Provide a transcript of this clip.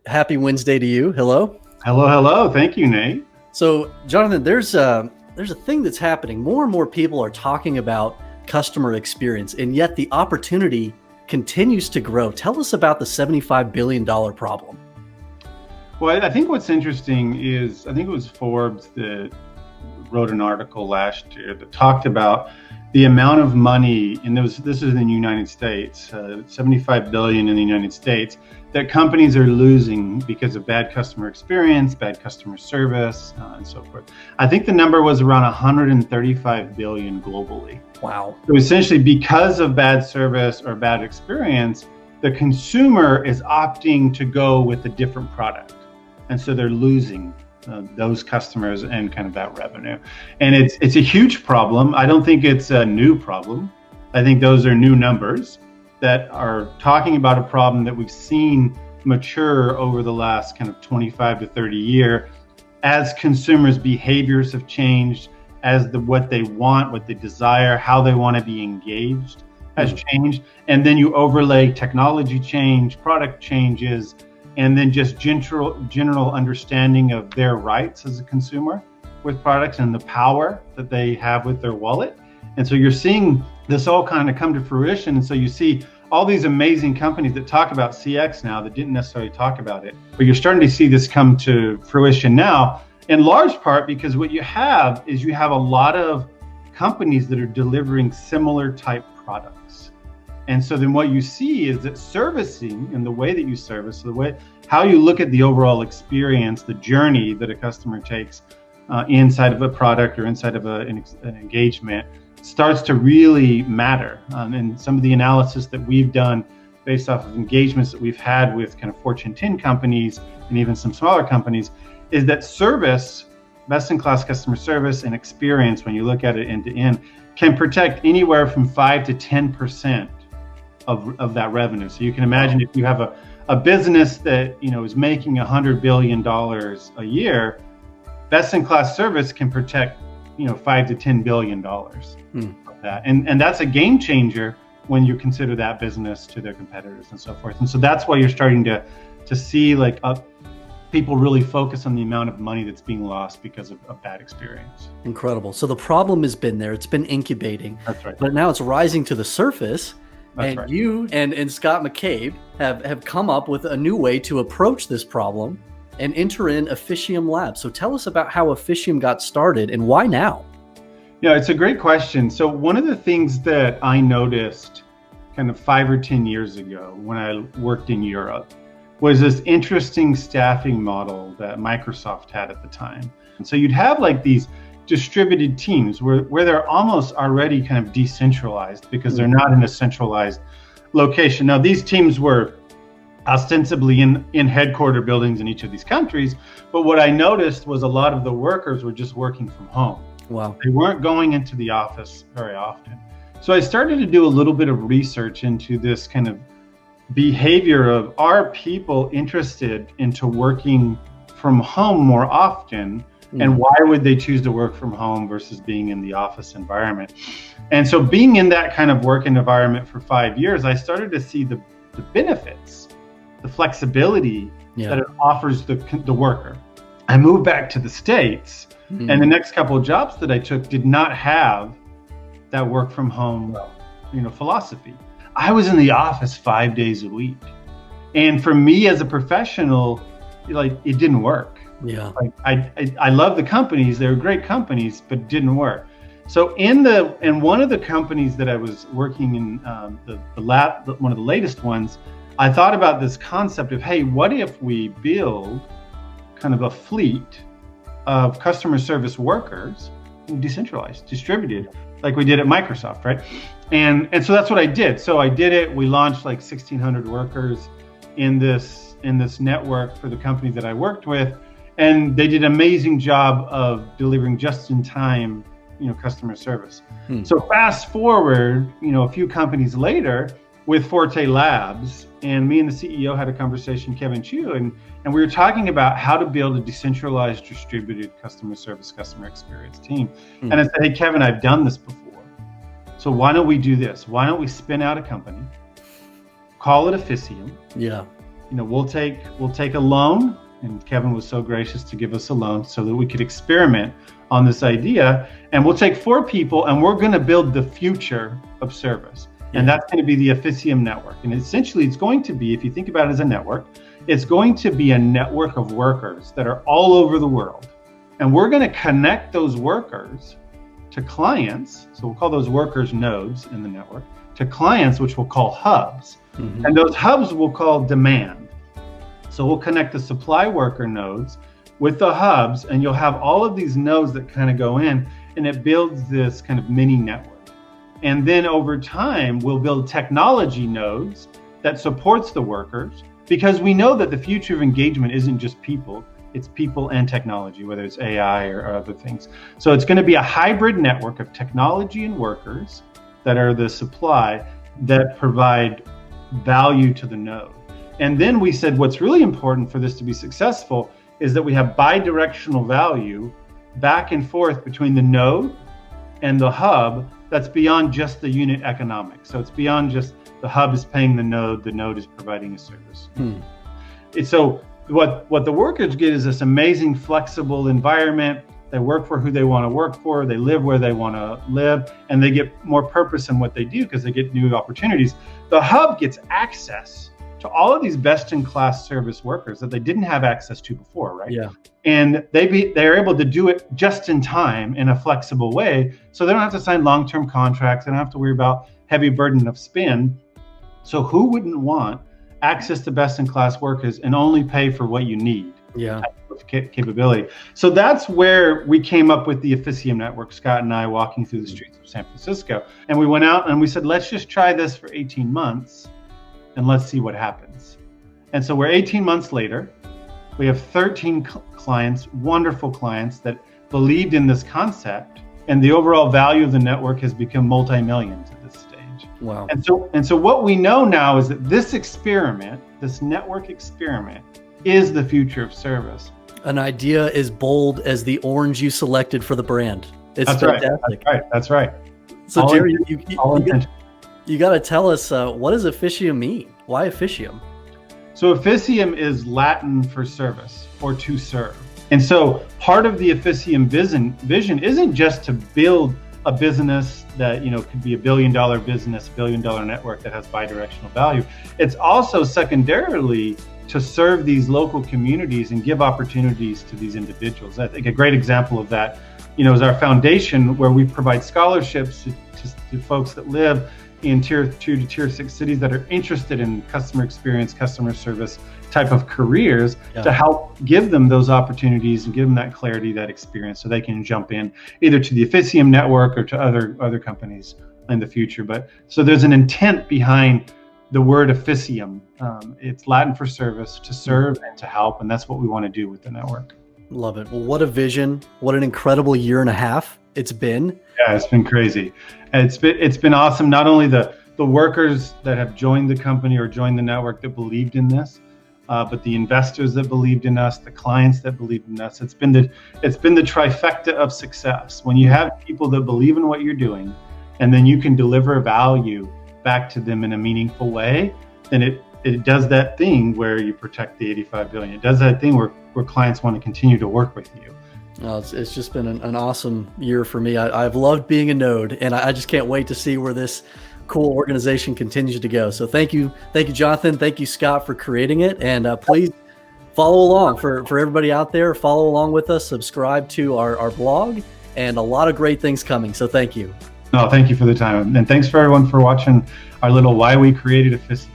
Happy Wednesday to you. Hello. Hello, hello. Thank you, Nate. So, Jonathan, there's a thing that's happening. More and more people are talking about customer experience, and yet the opportunity continues to grow. Tell us about the $75 billion problem. Well, I think what's interesting is, I think it was Forbes that wrote an article last year that talked about the amount of money, and this is in the United States, 75 billion in the United States, that companies are losing because of bad customer experience, bad customer service, and so forth. I think the number was around 135 billion globally. Wow. So essentially, because of bad service or bad experience, the consumer is opting to go with a different product. And so they're losing those customers and kind of that revenue. And it's a huge problem. I don't think it's a new problem. I think those are new numbers that are talking about a problem that we've seen mature over the last kind of 25 to 30 years as consumers' behaviors have changed, as what they want, what they desire, how they want to be engaged has changed. And then you overlay technology change, product changes, and then just general understanding of their rights as a consumer with products and the power that they have with their wallet. And so you're seeing this all kind of come to fruition. And so you see all these amazing companies that talk about CX now that didn't necessarily talk about it, but you're starting to see this come to fruition now, in large part because what you have is you have a lot of companies that are delivering similar type products. And so then what you see is that servicing and the way that you service, how you look at the overall experience, the journey that a customer takes inside of a product or inside of an engagement starts to really matter. And some of the analysis that we've done based off of engagements that we've had with kind of Fortune 10 companies and even some smaller companies is that service, best-in-class customer service and experience, when you look at it end to end, can protect anywhere from 5 to 10% of that revenue. So you can imagine if you have a business that is making $100 billion a year, best-in-class service can protect $5 to $10 billion of that, and that's a game changer when you consider that business to their competitors and so forth. And so that's why you're starting to see people really focus on the amount of money that's being lost because of bad experience. Incredible. So the problem has been there. It's been incubating. That's right. But now it's rising to the surface. That's and right. You and Scott McCabe have come up with a new way to approach this problem and enter in Officium Labs. So tell us about how Officium got started and why now? Yeah, it's a great question. So one of the things that I noticed kind of 5 or 10 years ago when I worked in Europe was this interesting staffing model that Microsoft had at the time. And so you'd have these distributed teams where they're almost already kind of decentralized because they're not in a centralized location. Now, these teams were ostensibly in headquarter buildings in each of these countries, but what I noticed was a lot of the workers were just working from home. Wow. They weren't going into the office very often. So I started to do a little bit of research into this kind of behavior of, are people interested into working from home more often? And why would they choose to work from home versus being in the office environment? And so being in that kind of work environment for 5 years, I started to see the benefits, the flexibility that it offers the worker. I moved back to the States, and the next couple of jobs that I took did not have that work from home philosophy. I was in the office 5 days a week. And for me as a professional, it didn't work. Yeah. I love the companies, they were great companies, but it didn't work. So in one of the companies that I was working in, one of the latest ones, I thought about this concept of, hey, what if we build kind of a fleet of customer service workers, decentralized, distributed, like we did at Microsoft, right? And so that's what I did. So I did it. We launched 1,600 workers in this network for the company that I worked with. And they did an amazing job of delivering just-in-time, customer service. So fast forward, a few companies later with Forte Labs, and me and the CEO had a conversation, Kevin Chu, and we were talking about how to build a decentralized, distributed customer service, customer experience team. And I said, hey, Kevin, I've done this before. So why don't we do this? Why don't we spin out a company, call it Officium, we'll take a loan, and Kevin was so gracious to give us a loan so that we could experiment on this idea. And we'll take 4 people, and we're going to build the future of service. Yeah. And that's going to be the Officium network. And essentially, it's going to be, if you think about it as a network, it's going to be a network of workers that are all over the world. And we're going to connect those workers to clients. So we'll call those workers nodes in the network, to clients, which we'll call hubs. Mm-hmm. And those hubs we'll call demand. So we'll connect the supply worker nodes with the hubs, and you'll have all of these nodes that kind of go in, and it builds this kind of mini network. And then over time, we'll build technology nodes that supports the workers, because we know that the future of engagement isn't just people, it's people and technology, whether it's AI or other things. So it's going to be a hybrid network of technology and workers that are the supply that provide value to the node. And then we said what's really important for this to be successful is that we have bidirectional value back and forth between the node and the hub that's beyond just the unit economics. So it's beyond just the hub is paying the node is providing a service. So what the workers get is this amazing flexible environment. They work for who they want to work for, they live where they want to live, and they get more purpose in what they do because they get new opportunities. The hub gets access to all of these best-in-class service workers that they didn't have access to before, right? Yeah. And they're able to do it just in time in a flexible way, so they don't have to sign long-term contracts, they don't have to worry about heavy burden of spend. So who wouldn't want access to best-in-class workers and only pay for what you need? Yeah. Capability. So that's where we came up with the Officium network, Scott and I walking through the streets of San Francisco. And we went out and we said, let's just try this for 18 months and let's see what happens. And so we're 18 months later. We have 13 clients, wonderful clients that believed in this concept, and the overall value of the network has become multi-millions at this stage. Wow. And so what we know now is that this experiment, this network experiment, is the future of service. An idea as bold as the orange you selected for the brand. It's That's fantastic. Right. That's right. So all Jerry, you got to tell us, what does Officium mean? Why Officium? So Officium is Latin for service or to serve. And so part of the Officium vision isn't just to build a business that could be $1 billion business, $1 billion network that has bidirectional value. It's also secondarily to serve these local communities and give opportunities to these individuals. I think a great example of that, is our foundation, where we provide scholarships to folks that live in tier 2 to tier 6 cities that are interested in customer experience, customer service type of careers, to help give them those opportunities and give them that clarity, that experience, so they can jump in either to the Officium network or to other companies in the future. But so there's an intent behind the word Officium. It's Latin for service, to serve and to help, and that's what we want to do with the network. Love it. Well, what a vision. What an incredible year and a half it's been. Yeah, it's been crazy. And it's been awesome. Not only the workers that have joined the company or joined the network that believed in this, but the investors that believed in us, the clients that believed in us. It's been the trifecta of success. When you have people that believe in what you're doing, and then you can deliver value back to them in a meaningful way, then it does that thing where you protect the 85 billion. It does that thing where clients want to continue to work with you. Oh, it's just been an awesome year for me. I've loved being a node, and I just can't wait to see where this cool organization continues to go. So thank you, Jonathan. Thank you, Scott, for creating it. And please follow along for everybody out there. Follow along with us. Subscribe to our blog, and a lot of great things coming. So thank you. No, thank you for the time, and thanks for everyone for watching our little Why We Created Officium.